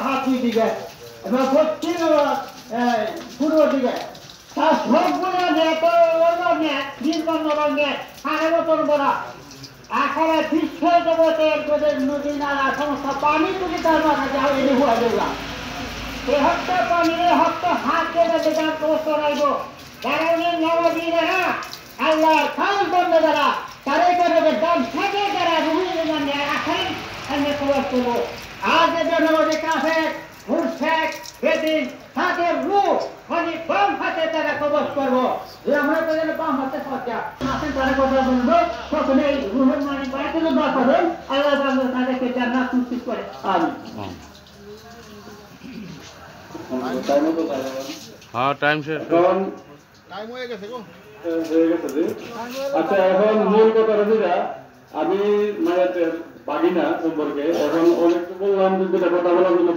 হাত দুই দিকে এবং পশ্চিম পূর্ব দিকে তার সবগুলো নেট নেট নির্মাণ নেট 5 বছর বড়া আকারে বিশ্ব জগতের গোদের নদী নালা সমস্ত পানি থেকে তার মাথা যাও এনে হওয়া যাওয়া এই হত্যা পানির হত্য হাত কেটে দেখার অবস্থা রাখব কারণ নবী যারা আল্লাহর খাল বন্ধ যারা তারে করে দাম থাকে যারা রুহুল মানে আখের আমি খবর করবো আজ এদের নবী কাফে মুরশেক বেদিন তাদের রূহ মানে বাম হাতে তারা কবজ করবো আমরা তো যেন বাম হাতে সজ্জা আসেন তারা কথা বলবো প্রথমে রুহুল মানে বাড়িতে দোয়া করবেন আল্লাহ বাংলা তাদেরকে জান্নাত নিশ্চিত করে আমিন হ্যাঁ টাইম শেষ টাইম হয়ে গেছে গো আচ্ছা এখন মূল কথা যেটা আমি মানে পারি না সম্পর্কে এখন অনেক বললাম যে কথা বলার জন্য